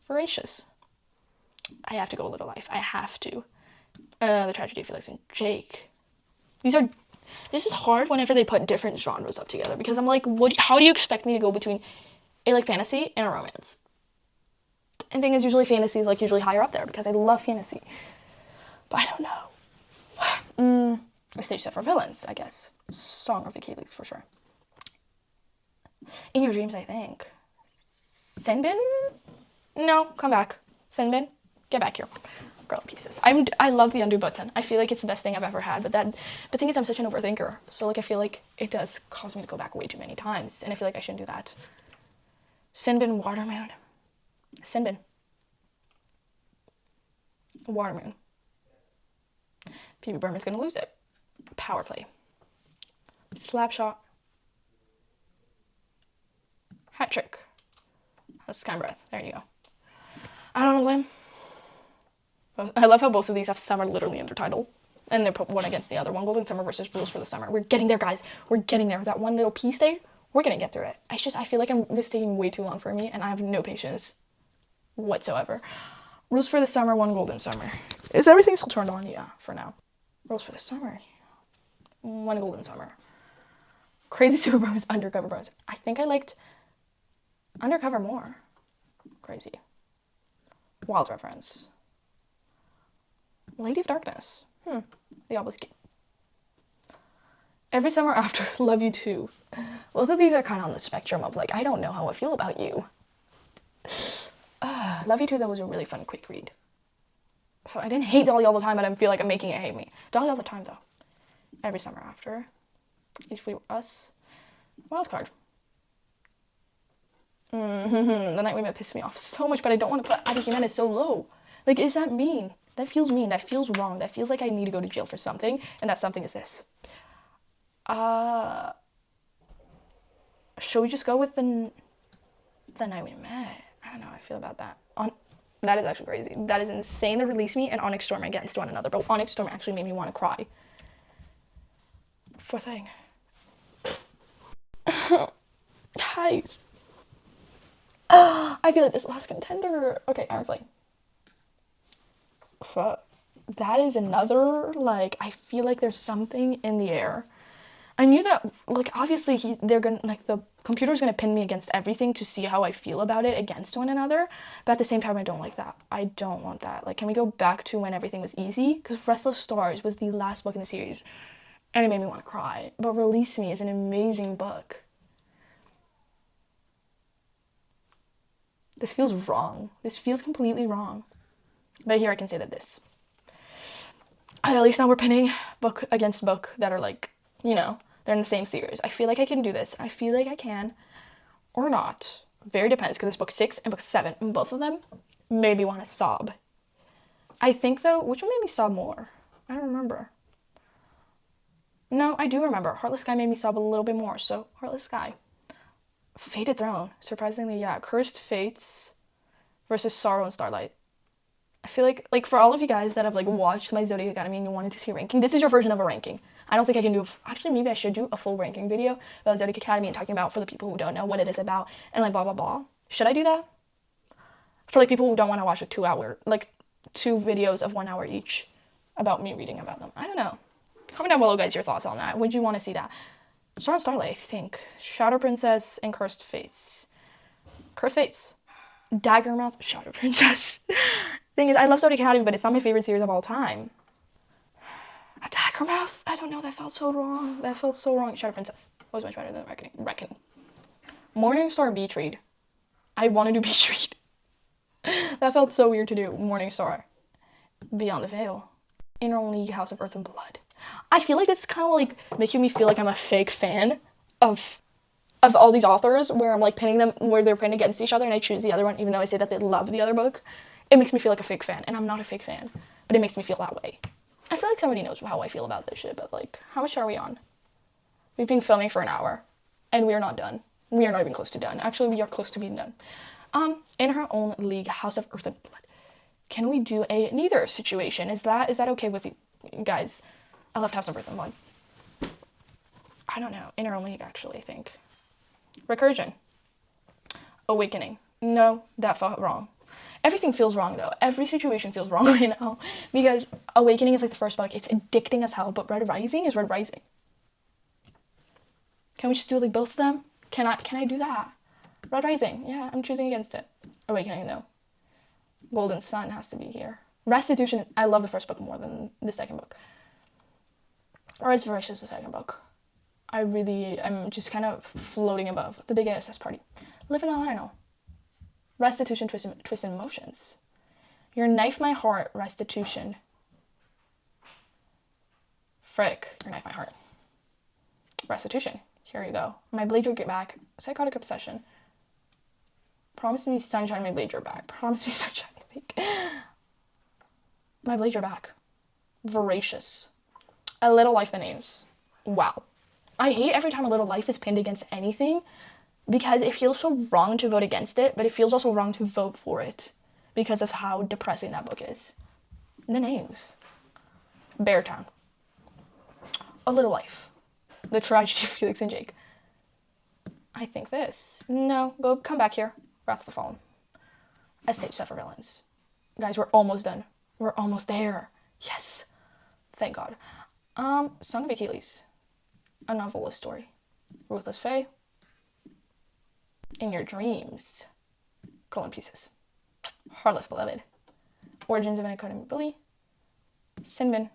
Voracious. I have to go A Little Life. I have to. The Tragedy of Felix and Jake. This is hard whenever they put different genres up together, because I'm like, how do you expect me to go between a like fantasy and a romance? And thing is, usually fantasy is like usually higher up there because I love fantasy. But I don't know. A stage set for villains, I guess. Song of Achilles for sure. In Your Dreams, I think. Senbin? No, come back. Senbin, get back here. Girl pieces. I love the undo button. I feel like it's the best thing I've ever had. But the thing is, I'm such an overthinker. So like I feel like it does cause me to go back way too many times, and I feel like I shouldn't do that. Senbin, Watermoon. Senbin. Watermoon. PB Burman's gonna lose it. Power Play. Slapshot. Hat Trick. Sky Breath. There you go. I don't know, Lim. I love how both of these have summer literally in their title. And they're put one against the other. One Golden Summer versus Rules for the Summer. We're getting there, guys. We're getting there. That one little piece there, we're gonna get through it. I feel like this is taking way too long for me, and I have no patience whatsoever. Rules for the Summer, One Golden Summer. Is everything still turned on? Yeah, for now. Rules for the Summer. One Golden Summer. Crazy Super Bros, Undercover Bros. I think I liked Undercover more. Crazy. Wild Reference. Lady of Darkness. The Obelisk. Every Summer After, Love You Too. Both of these are kind of on the spectrum of like, I don't know how I feel about you. Love You Too, that was a really fun quick read. So I didn't hate Dolly all the time, but I feel like I'm making it hate me. Dolly all the time, though. Every Summer After. If We Were Us. Wildcard. The Night We Met pissed me off so much, but I don't want to put Abby Jimenez so low. Like, is that mean? That feels mean. That feels wrong. That feels like I need to go to jail for something, and that something is this. Should we just go with the Night We Met? I don't know how I feel about that. That is actually crazy. That is insane. The Release Me and Onyx Storm against one another, but Onyx Storm actually made me want to cry. Poor thing. Guys. I feel like this last contender. Okay, Iron Flame. Fuck. That is another, like, I feel like there's something in the air. I knew that, like, obviously they're gonna, like, the computer's gonna pin me against everything to see how I feel about it against one another. But at the same time, I don't like that. I don't want that. Like, can we go back to when everything was easy? Because Restless Stars was the last book in the series, and it made me want to cry. But Release Me is an amazing book. This feels wrong. This feels completely wrong. But here I can say that at least now we're pinning book against book that are, like, you know, they're in the same series. I feel like I can do this. I feel like I can, or not. Very depends, because there's book 6 and book 7, and both of them made me want to sob. I think, though, which one made me sob more? I don't remember. No, I do remember. Heartless Sky made me sob a little bit more, so Heartless Sky. Fated Throne, surprisingly, yeah. Cursed Fates versus Sorrow and Starlight. I feel like for all of you guys that have, like, watched my Zodiac Academy and you wanted to see a ranking, this is your version of a ranking. I don't think I can do, actually, maybe I should do a full ranking video about Zodiac Academy and talking about, for the people who don't know what it is about, and, like, blah, blah, blah. Should I do that? For, like, people who don't want to watch a 2 hour, like, 2 videos of 1 hour each about me reading about them. I don't know. Comment down below, guys, your thoughts on that. Would you want to see that? Star and Starlight, I think. Shadow Princess and Cursed Fates. Cursed Fates. Daggermouth, Shadow Princess. Thing is, I love Zodiac Academy, but it's not my favorite series of all time. A Daggermouth? I don't know, that felt so wrong. That felt so wrong. Shadow Princess was much better than Reckoning. Morningstar Beach Read. I want to do Beach Read. That felt so weird to do. Morningstar. Beyond the Veil. Inner League, House of Earth and Blood. I feel like this is kind of like making me feel like I'm a fake fan of all these authors, where I'm, like, pinning them, where they're pinned against each other, and I choose the other one even though I say that they love the other book. It makes me feel like a fake fan, and I'm not a fake fan, but it makes me feel that way. I feel like somebody knows how I feel about this shit, but, like, how much are we on? We've been filming for an hour, and we are not done. We are not even close to done. Actually, we are close to being done. In Her Own League, House of Earth and Blood. Can we do a neither situation? Is that okay with you guys? I left House of Earth and Blood. I don't know. In Her Own League, actually, I think. Recursion. Awakening. No, that felt wrong. Everything feels wrong, though. Every situation feels wrong right now. Because Awakening is, like, the first book. It's addicting as hell, but Red Rising is Red Rising. Can we just do, like, both of them? Can I do that? Red Rising. Yeah, I'm choosing against it. Awakening, though. Golden Sun has to be here. Restitution. I love the first book more than the second book. Or it's versus the second book. I'm just kind of floating above the big ASS party. Live in a Lionel. Restitution, Twist in Emotions. Your Knife My Heart, Restitution. Frick, Your Knife My Heart. Restitution. Here you go. My Blade Your Get Back. Psychotic Obsession. Promise Me Sunshine, My Blade Your Back. Promise Me Sunshine, I think. My Blade Your Back. Voracious. A Little Life the Names. Wow. I hate every time A Little Life is pinned against anything, because it feels so wrong to vote against it, but it feels also wrong to vote for it because of how depressing that book is. The Names. Beartown. A Little Life. The Tragedy of Felix and Jake. I think this. No, come back here. Wrath of the Fallen. Estate Suffer Villains. Guys, we're almost done. We're almost there. Yes. Thank God. Song of Achilles. A Novelist Story. Ruthless Fae. In Your Dreams. Golden Pieces. Heartless Beloved. Origins of an Academy Bully. Cinnamon.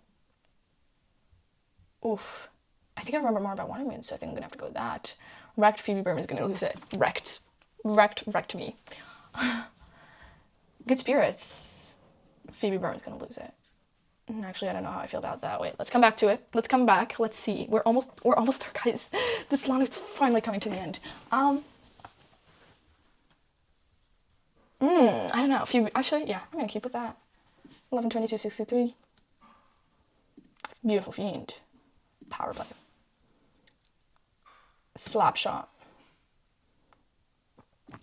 Oof. I think I remember more about Water Moon, so I think I'm gonna have to go with that. Wrecked, Phoebe Burnham's gonna lose it. Wrecked me. Good Spirits. Phoebe Burnham's gonna lose it. Actually, I don't know how I feel about that. Wait, let's come back to it. Let's come back. Let's see. We're almost there, guys. This line is finally coming to the end. I don't know. Actually, yeah, I'm gonna keep with that. 11/22/63. Beautiful Fiend. Power Play. Slapshot.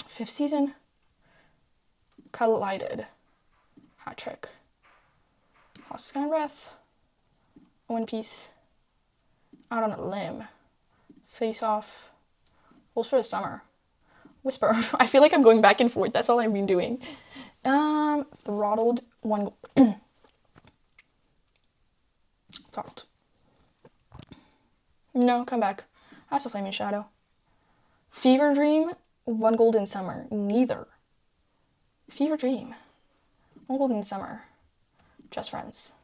5th Season. Collided. Hat Trick. House of Sky and Breath. One Piece. Out on a Limb. Face Off. Rules for the Summer. Whisper. I feel like I'm going back and forth. That's all I've been doing. Throttled. Throttled. No, come back. House of Flaming Shadow. Fever Dream, One Golden Summer. Neither. Fever Dream, One Golden Summer. Just Friends.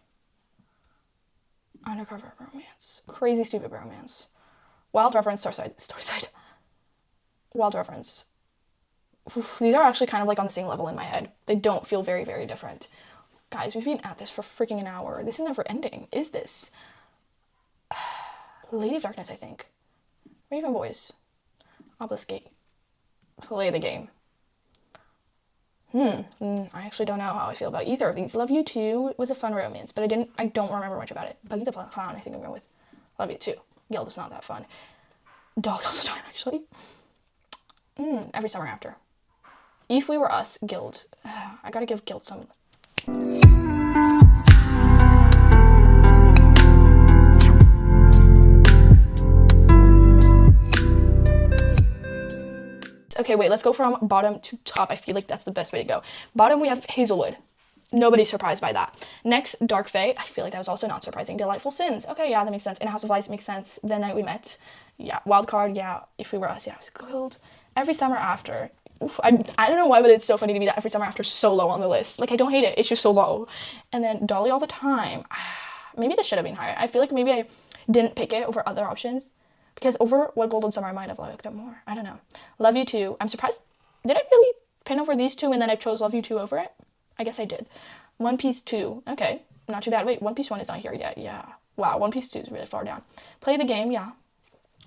Undercover Romance. Crazy Stupid Romance. Wild Reference, Starside. Wild Reference. Oof, these are actually kind of like on the same level in my head. They don't feel very, very different. Guys, we've been at this for freaking an hour. This is never ending. Is this? Lady of Darkness, I think. Raven Boys. Obelisk. Play the Game. I actually don't know how I feel about either of these. Love You Too was a fun romance, but I don't remember much about it. Buggy the Clown, I think I'm going with. Love You Too. Guild is not that fun. Dolly All the Time, actually. Every Summer After. If We Were Us, Guild. I gotta give Guild some. Okay, wait, let's go from bottom to top. I feel like that's the best way to go. Bottom, we have Hazelwood. Nobody's surprised by that. Next, Dark Fae. I feel like that was also not surprising. Delightful Sins. Okay, yeah, that makes sense. In a House of Lies makes sense. The Night We Met. Yeah. Wildcard. Yeah. If We Were Us. Yeah. It was Guild. Every Summer After. Oof, I don't know why, but it's so funny to me that Every Summer After is so low on the list. Like, I don't hate it. It's just so low. And then Dolly All the Time. Maybe this should have been higher. I feel like maybe I didn't pick it over other options. Because over What Golden Summer, I might have liked it more. I don't know. Love You Too. I'm surprised. Did I really pin over these two and then I chose Love You Too over it? I guess I did. One Piece 2. Okay. Not too bad. Wait, One Piece 1 is not here yet. Yeah. Wow, One Piece 2 is really far down. Play the Game. Yeah.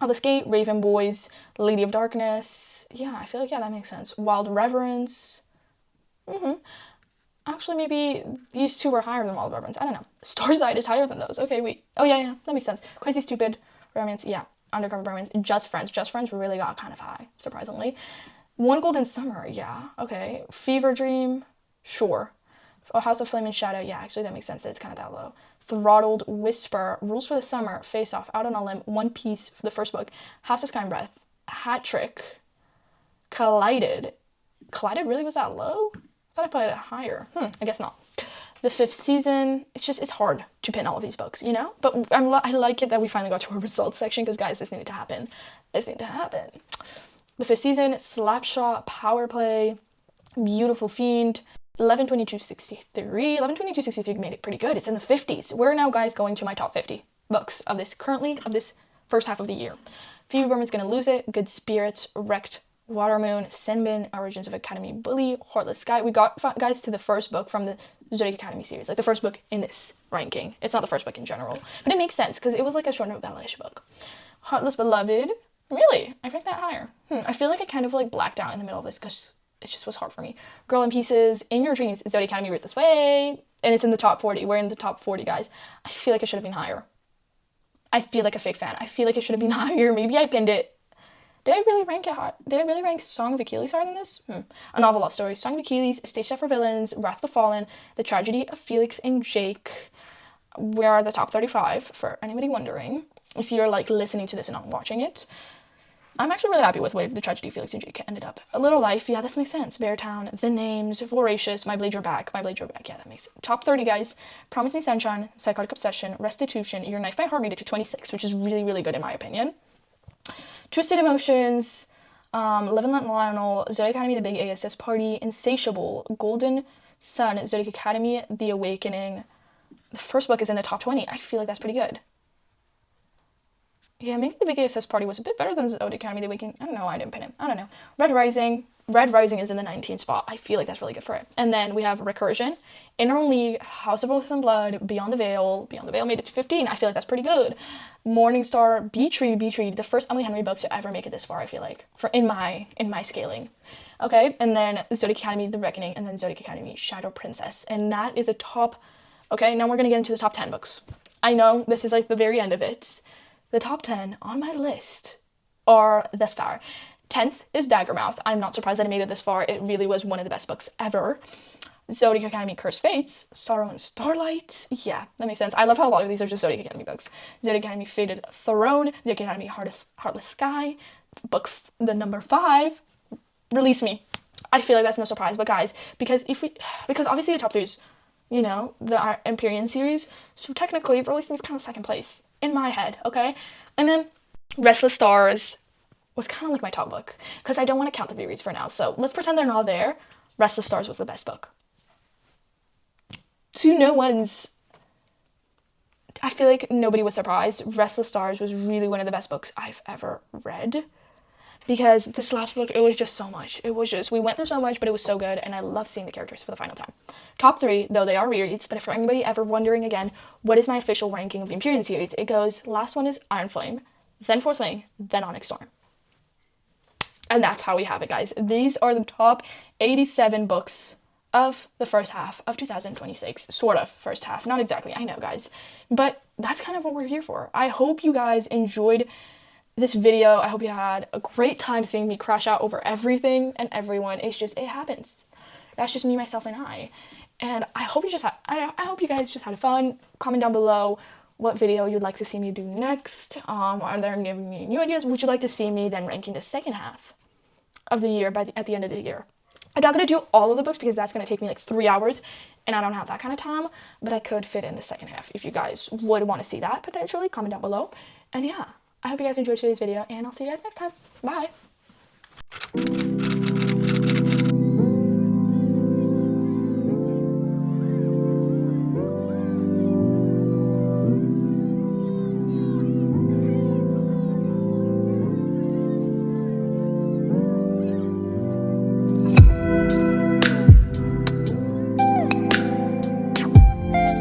Obelisk, Raven Boys, Lady of Darkness. Yeah, I feel like, yeah, that makes sense. Wild Reverence. Actually, maybe these two were higher than Wild Reverence. I don't know. Starside is higher than those. Okay, wait. Oh, yeah, that makes sense. Crazy Stupid Romance. Yeah. Undercover Romance. Just Friends. Just Friends really got kind of high, surprisingly. One Golden Summer. Yeah. Okay. Fever Dream. Sure. Oh, House of Flame and Shadow. Yeah, actually, that makes sense that it's kind of that low. Throttled, Whisper, Rules for the Summer, Face Off, Out on a Limb, One Piece for the first book, House of Sky and Breath, Hat Trick, Collided. Collided really was that low? I thought I put it higher. I guess not. The Fifth Season. It's hard to pin all of these books, you know? But I like it that we finally got to our results section because, guys, this needed to happen. This needed to happen. The Fifth Season, Slapshot, Power Play, Beautiful Fiend, 11/22/63. 11/22/63 made it pretty good. It's in the 50s. We're now, guys, going to my top 50 books of this first half of the year. Phoebe Berman's Gonna Lose It, Good Spirits, Wrecked, Watermoon, Sinbin, Origins of Academy Bully, Heartless Sky. We got, guys, to the first book from the Zodiac Academy series, like the first book in this ranking. It's not the first book in general, but it makes sense because it was like a short novella-ish book. Heartless Beloved. Really? I ranked that higher. I feel like I kind of like blacked out in the middle of this because it just was hard for me. Girl in Pieces, In Your Dreams, Zodiac Academy Ruthless Way, and it's in the top 40. We're in the top 40, guys. I feel like it should have been higher. I feel like a fake fan. I feel like it should have been higher. Maybe I pinned it. Did I really rank it high? Did I really rank Song of Achilles higher than this? A Novel Lost Story, Song of Achilles, Stage Set for Villains, Wrath of the Fallen, The Tragedy of Felix and Jake. We are the top 35, for anybody wondering. If you're like listening to this and not watching it. I'm actually really happy with where The Tragedy of Felix and Jake ended up. A Little Life, yeah, this makes sense. Beartown, The Names, Voracious, My Blade Your Back, yeah, that makes sense. Top 30, guys. Promise Me Sunshine, Psychotic Obsession, Restitution, Your Knife by Heart made it to 26, which is really, really good in my opinion. Twisted Emotions, Live and Let Lionel, Zodiac Academy, The Big ASS Party, Insatiable, Golden Sun, Zodiac Academy, The Awakening. The first book is in the top 20. I feel like that's pretty good. Yeah, maybe The Big ASS Party was a bit better than Zodiac Academy, The Awakening. I don't know, I didn't pin him. I don't know. Red Rising is in the 19th spot. I feel like that's really good for it. And then we have Recursion, Inner League, House of Oath and Blood, Beyond the Veil. Beyond the Veil made it to 15. I feel like that's pretty good. Morningstar, Beach Read, the first Emily Henry book to ever make it this far, I feel like, for in my scaling. Okay, and then Zodiac Academy, The Reckoning, and then Zodiac Academy, Shadow Princess. And that is a top. Okay, now we're gonna get into the top 10 books. I know this is like the very end of it. The top 10 on my list are thus far. 10th is Daggermouth. I'm not surprised that I made it this far. It really was one of the best books ever. Zodiac Academy, Cursed Fates, Sorrow and Starlight. Yeah, that makes sense. I love how a lot of these are just Zodiac Academy books. Zodiac Academy, Fated Throne, Zodiac Academy, Heartless Sky, the number 5, Release Me. I feel like that's no surprise, but guys, because obviously the top 3 is, you know, the Empyrean series, so technically Release Me is kind of second place in my head, okay? And then Restless Stars was kind of like my top book because I don't want to count the rereads for now. So let's pretend they're not there. Restless Stars was the best book. To no one's, I feel like nobody was surprised. Restless Stars was really one of the best books I've ever read. Because this last book, it was just so much. It was just, we went through so much, but it was so good, and I love seeing the characters for the final time. Top 3, though they are rereads, but if for anybody ever wondering again, what is my official ranking of the Imperium series, it goes, last one is Iron Flame, then Fourth Wing, then Onyx Storm. And that's how we have it, guys. These are the top 87 books of the first half of 2026. Sort of first half. Not exactly, I know, guys. But that's kind of what we're here for. I hope you guys enjoyed this video. I hope you had a great time seeing me crash out over everything and everyone. It's just, it happens. That's just me, myself, and I. And I hope you just had, I hope you guys just had fun. Comment down below what video you'd like to see me do next. Are there any new ideas? Would you like to see me then ranking the second half of the year at the end of the year? I'm not going to do all of the books because that's going to take me like 3 hours and I don't have that kind of time, but I could fit in the second half. If you guys would want to see that potentially, comment down below. And yeah, I hope you guys enjoyed today's video and I'll see you guys next time. Bye.